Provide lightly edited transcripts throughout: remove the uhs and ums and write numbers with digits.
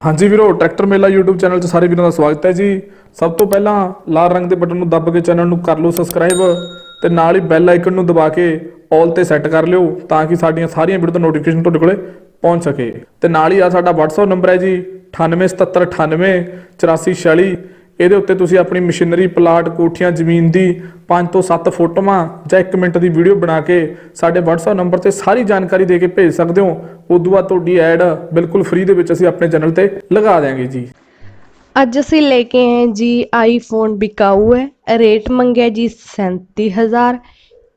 हाँ जी वीरो, ट्रैक्टर मेला YouTube channel 'ਚ ਸਾਰੇ ਵੀਰਾਂ ਦਾ ਸਵਾਗਤ ਹੈ ਜੀ। ਸਭ ਤੋਂ ਪਹਿਲਾਂ ਲਾਲ ਰੰਗ ਦੇ ਬਟਨ ਨੂੰ ਦੱਬ ਕੇ ਚੈਨਲ ਨੂੰ ਕਰ ਲਓ ਸਬਸਕ੍ਰਾਈਬ ਤੇ ਨਾਲ ਹੀ ਬੈਲ ਆਈਕਨ ਨੂੰ ਦਬਾ ਕੇ ਆਲ ਤੇ ਸੈੱਟ ਕਰ ਲਿਓ ਤਾਂ ਕਿ ਸਾਡੀਆਂ ਸਾਰੀਆਂ ਵੀਡੀਓ ਦਾ ਨੋਟੀਫਿਕੇਸ਼ਨ ਤੁਹਾਡੇ ਕੋਲੇ ਪਹੁੰਚ ਸਕੇ। ਤੇ ਨਾਲ ਹੀ ਆ ਸਾਡਾ WhatsApp ਨੰਬਰ ਹੈ ਜੀ 9877988446। ਇਹਦੇ ਉੱਤੇ ਤੁਸੀਂ ਆਪਣੀ ਮਸ਼ੀਨਰੀ, ਪਲਾਟ, ਕੋਠੀਆਂ, ਜ਼ਮੀਨ ਦੀ 5 ਤੋਂ 7 ਫੋਟੋਆਂ ਜਾਂ 1 ਮਿੰਟ ਦੀ ਵੀਡੀਓ ਬਣਾ ਕੇ ਸਾਡੇ WhatsApp ਨੰਬਰ ਤੇ ਸਾਰੀ ਜਾਣਕਾਰੀ ਦੇ ਕੇ ਭੇਜ ਸਕਦੇ ਹੋ। ਉਦੋਂ ਬਾਅਦ ਤੁਹਾਡੀ ਐਡ ਬਿਲਕੁਲ ਫ੍ਰੀ ਦੇ ਵਿੱਚ ਅਸੀਂ ਆਪਣੇ ਚੈਨਲ ਤੇ ਲਗਾ ਦੇਵਾਂਗੇ ਜੀ। ਅੱਜ ਅਸੀਂ ਲੈ ਕੇ ਆਏ ਜੀ ਆईफोन बिकाऊ है। रेट मंगਿਆ जी 37,000।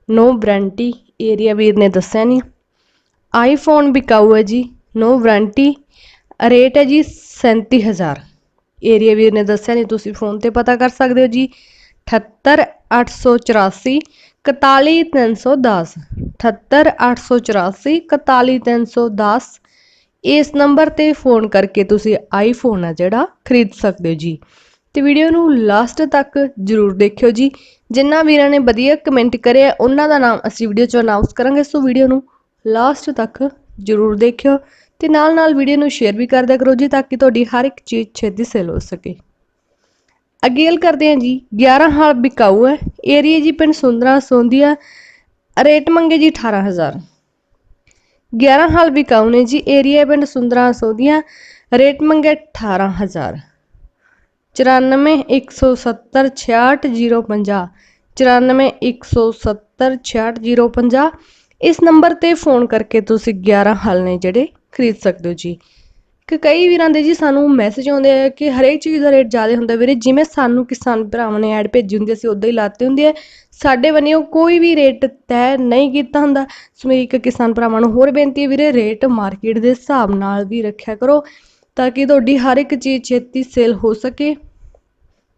No warranty. एरिया वीर ने दस्सिया नहीं। आईफोन बिकाऊ है जी, नो वारंटी। रेट है जी 37,000। एरिया वीर ने दस्सिया नहीं, तुसी फोन ते पता कर सकते हो जी। 78 884 41 310 78 884 41 310। इस नंबर ते फोन करके तुसी आईफोन है जिहड़ा खरीद सकते हो जी। तो वीडियो नू लास्ट तक जरूर देखियो जी। जिन्ना वीरां ने वधिया कमेंट करे उन्हां दा नाम असीं वीडियो च अनाउंस करांगे, सो वीडियो नू लास्ट तक जरूर देखियो ते नाल नाल वीडियो नू शेयर भी कर दिया करो जी ताकि तुहाडी हर एक चीज़ छेती सेल हो सके। अगे गल करते हैं जी 11 हाल बिकाऊ है। एरिया जी पिंड सुंदरा सोंदिया। रेट मंगे जी 18,000। 11 हाल बिकाऊ ने जी। एरिया पिंड सुंदरा सोंदिया। रेट मंगे 18,000। 94 170 66 050 94 170 66 050। इस नंबर ते फोन करके तुसी 11 हल ने जेडे खरीद सकते हो जी। कि कई वीरां दे जी सानू मैसेज आउंदे आ कि हरेक चीज़ का रेट ज़्यादा हुंदा वीरे, जिवें सानू किसान भरावां ने ऐड भेजी हुंदी असीं उदां ही लाते हुंदे आ। साडे बन्निओ कोई भी रेट तय नहीं कीता हुंदा। सो मेरी एक किसान भरावां नू होर बेनती है वीरे, रेट मार्केट दे हिसाब नाल भी रखिया करो ताकि तुहाडी हर एक चीज़ छेती सेल हो सके।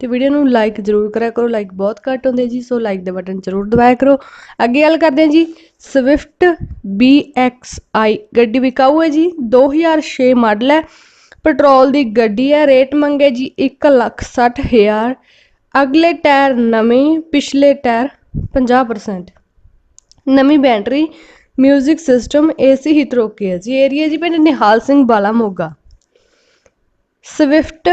तो वीडियो नू लाइक जरूर कराया करो, लाइक बहुत घट होंदे जी, सो लाइक दे बटन जरूर दबाया करो। अगे गल करते हैं जी स्विफ्ट BXI गड्डी बिकाऊ है जी। 2006 मॉडल है, पेट्रोल दी गड्डी है। रेट मंगे जी 1,60,000। अगले टायर नवे, पिछले टायर 50%। नवी battery, music system, AC heater okay है जी। एरिया जी पिंड निहाल सिंह बाला मोगा। स्विफ्ट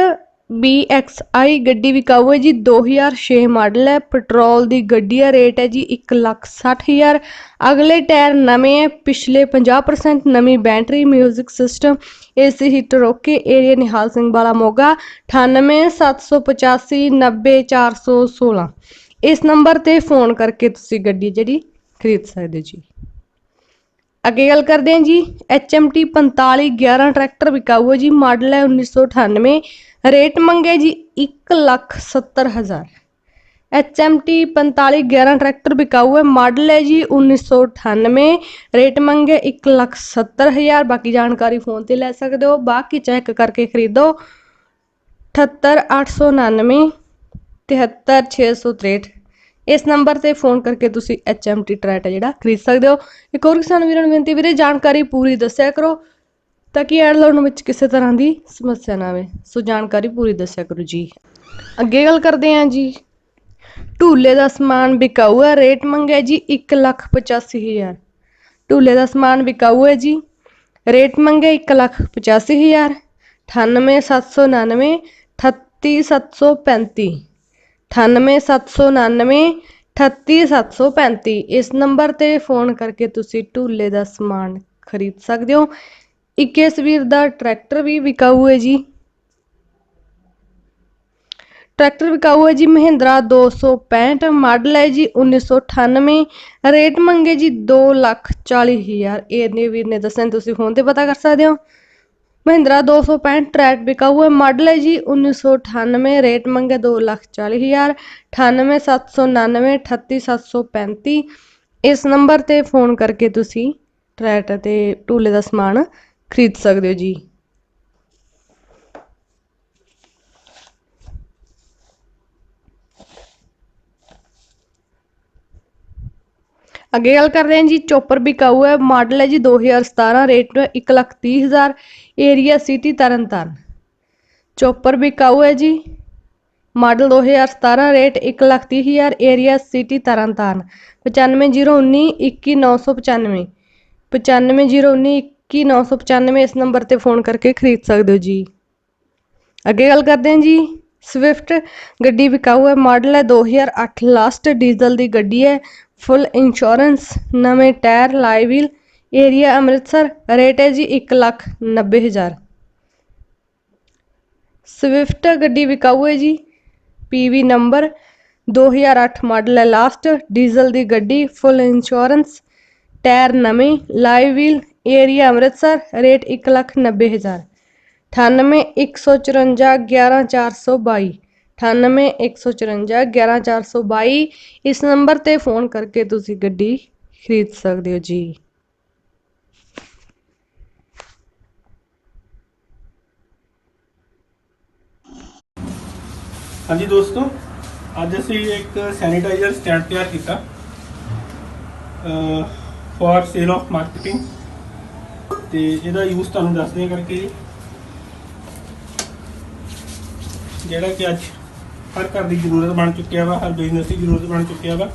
BXI गड्डी बिकाऊ है जी। 2006 मॉडल है, पेट्रोल दी गड्डी है। रेट है जी 1,60,000। अगले टायर नवे है, पिछले 50%। नवी battery, music system, AC heater okay. Area Nihal Singh Wala Moga. 98 785 90 416। इस नंबर ते फोन करके तुसी गड्डी जिहड़ी खरीद सकते जी। अगे गल करते हैं जी HMT4511 ट्रैक्टर बिकाऊ है जी। मॉडल है 1998। रेट मंगे जी 1,70,000। HMT4511 ट्रैक्टर बिकाऊ है। मॉडल है जी 1998। रेट मंगे 1,70,000। बाकी जानकारी फोन ते ले सकते हो, बाकी चेक करके खरीदो। 78 899 73 663। इस नंबर ते फोन करके तुसी HMT ट्रैक्टर जिहड़ा खरीद सकते हो। एक और किसान वीरां नूं बेनती वीरे, जानकारी पूरी दस्सिया करो ताकि ऐड लाउण विच किसी तरह की समस्या ना आवे, सो जानकारी पूरी दस्सिया करो जी। अगे गल करते हैं जी ढूले का समान बिकाऊ है। रेट मंगे जी 1,85,000। ढूले का समान बिकाऊ है जी। रेट मंगे 1,85,000। 98 799 38 735 98 799 38 735। इस नंबर ते फोन करके तुसी ढूले का समान खरीद सकते हो। 21 वीर का ट्रैक्टर भी बिकाऊ है जी। ट्रैक्टर बिकाऊ है जी Mahindra265। मॉडल है जी 1998। रेट मंगे जी 2,40,000। इन्ने वीर ने दस्सिया, तुसी फोन ते पता कर सकते हो। Mahindra265 ट्रैक्टर बिकाऊ है। मॉडल है जी 1998। रेट मंगे 2,40,000। 98 799 38 735। इस नंबर ते फोन करके तुसी ट्रैक्टर ते ढूले का समान खरीद सकते हो जी। अगे गल कर रहे हैं जी चोपर बिकाऊ है। मॉडल है जी 2017। रेट 1,30,000। एरिया सिटी तरन तारण। चोपर बिकाऊ है जी। मॉडल 2017। रेट 1,30,000। एरिया सिटी तरन तारण। 95 019 21 995 95 019 21 995। इस नंबर ते फोन करके खरीद सकते हो जी। ਅੱਗੇ ਗੱਲ ਕਰਦੇ ਹਾਂ ਜੀ। ਸਵਿਫਟ ਗੱਡੀ ਵਿਕਾਊ ਹੈ, ਮਾਡਲ ਹੈ 2008 ਲਾਸਟ, ਡੀਜ਼ਲ ਦੀ ਗੱਡੀ ਹੈ, ਫੁੱਲ ਇੰਸ਼ੋਰੈਂਸ, ਨਵੇਂ ਟਾਇਰ, ਲਾਈ ਵੀਲ, ਏਰੀਆ ਅੰਮ੍ਰਿਤਸਰ, ਰੇਟ ਹੈ ਜੀ 1,90,000। ਸਵਿਫਟ ਗੱਡੀ ਵਿਕਾਊ ਹੈ ਜੀ, PV ਨੰਬਰ 2008 ਮਾਡਲ ਹੈ ਲਾਸਟ, ਡੀਜ਼ਲ ਦੀ ਗੱਡੀ, ਫੁੱਲ ਇੰਸ਼ੋਰੈਂਸ, ਟਾਇਰ ਨਵੇਂ, ਲਾਈ ਵੀਲ, ਏਰੀਆ ਅੰਮ੍ਰਿਤਸਰ, ਰੇਟ 1,90,000। 9815411422 9815411422 ਇਸ ਨੰਬਰ ਤੇ ਫੋਨ ਕਰਕੇ ਤੁਸੀਂ ਗੱਡੀ ਖਰੀਦ ਸਕਦੇ ਹੋ ਜੀ। ਹਾਂਜੀ ਦੋਸਤੋ, ਅੱਜ ਅਸੀਂ ਇੱਕ ਸੈਨੀਟਾਈਜ਼ਰ ਸਟੈਂਡ ਤਿਆਰ ਕੀਤਾ ਫॉर ਸੇਲ ਆਫ ਮਾਰਕੀਟਿੰਗ, ਤੇ ਇਹਦਾ ਯੂਜ਼ ਤੁਹਾਨੂੰ ਦੱਸਦੇ ਹਾਂ ਕਰਕੇ ਜੀ। ਜਿਹੜਾ ਕਿ ਅੱਜ ਹਰ ਘਰ ਦੀ ਜ਼ਰੂਰਤ ਬਣ ਚੁੱਕਿਆ ਵਾ, ਹਰ ਬਿਜ਼ਨਸ ਦੀ ਜ਼ਰੂਰਤ ਬਣ ਚੁੱਕਿਆ ਵਾ।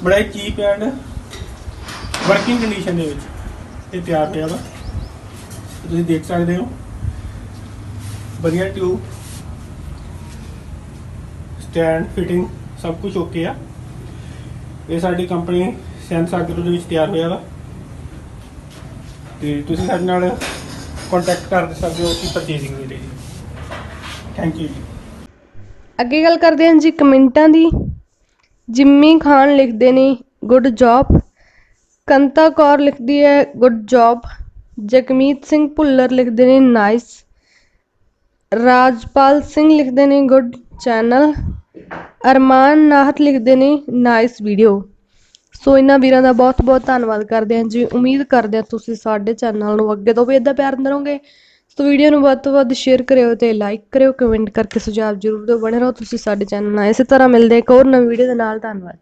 ਬੜਾ ਹੀ ਚੀਪ ਐਂਡ ਵਰਕਿੰਗ ਕੰਡੀਸ਼ਨ ਦੇ ਵਿੱਚ ਇਹ ਤਿਆਰ ਹੋਇਆ ਵਾ। ਤੁਸੀਂ ਦੇਖ ਸਕਦੇ ਹੋ ਵਧੀਆ ਟਿਊਬ, ਸਟੈਂਡ, ਫਿਟਿੰਗ ਸਭ ਕੁਝ ਓਕੇ ਆ। ਇਹ ਸਾਡੀ ਕੰਪਨੀ ਸੈਂਟ ਈਜਰ ਦੇ ਵਿੱਚ ਤਿਆਰ ਹੋਇਆ ਵਾ, ਤੇ ਤੁਸੀਂ ਸਾਡੇ ਨਾਲ ਕੰਟੈਕਟ ਕਰ ਸਕਦੇ ਹੋ ਕਿ ਪਰਚੇਜ਼ਿੰਗ ਦੇ ਲਈ। ਥੈਂਕ ਯੂ ਜੀ। ਅੱਗੇ ਗੱਲ ਕਰਦੇ ਹਾਂ ਜੀ ਕਮੈਂਟਾਂ ਦੀ। ਜਿੰਮੀ ਖਾਨ ਲਿਖਦੇ ਨੇ ਗੁੱਡ ਜੌਬ, ਕੰਤਾ ਕੌਰ ਲਿਖਦੀ ਹੈ ਗੁੱਡ ਜੌਬ, ਜਗਮੀਤ ਸਿੰਘ ਭੁੱਲਰ ਲਿਖਦੇ ਨੇ ਨਾਈਸ, ਰਾਜਪਾਲ ਸਿੰਘ ਲਿਖਦੇ ਨੇ ਗੁੱਡ ਚੈਨਲ, ਅਰਮਾਨ ਨਾਹਤ ਲਿਖਦੇ ਨੇ ਨਾਈਸ ਵੀਡੀਓ। ਸੋ ਇਹਨਾਂ ਵੀਰਾਂ ਦਾ ਬਹੁਤ ਬਹੁਤ ਧੰਨਵਾਦ ਕਰਦੇ ਹਾਂ ਜੀ। ਉਮੀਦ ਕਰਦੇ ਹਾਂ ਤੁਸੀਂ ਸਾਡੇ ਚੈਨਲ ਨੂੰ ਅੱਗੇ ਤੋਂ ਵੀ ਇੱਦਾਂ ਪਿਆਰ ਦਿੰਦੇ ਰਹੋਗੇ। ਸੋ ਵੀਡੀਓ ਨੂੰ ਵੱਧ ਤੋਂ ਵੱਧ ਸ਼ੇਅਰ ਕਰਿਓ ਤੇ ਲਾਈਕ ਕਰਿਓ, ਕਮੈਂਟ ਕਰਕੇ ਸੁਝਾਅ ਜ਼ਰੂਰ ਦਿਓ। ਬਣੇ ਰਹੋ ਤੁਸੀਂ ਸਾਡੇ ਚੈਨਲ ਨਾਲ। ਇਸੇ ਤਰ੍ਹਾਂ ਮਿਲਦੇ ਇੱਕ ਹੋਰ ਨਵੀਂ ਵੀਡੀਓ ਦੇ ਨਾਲ। ਧੰਨਵਾਦ।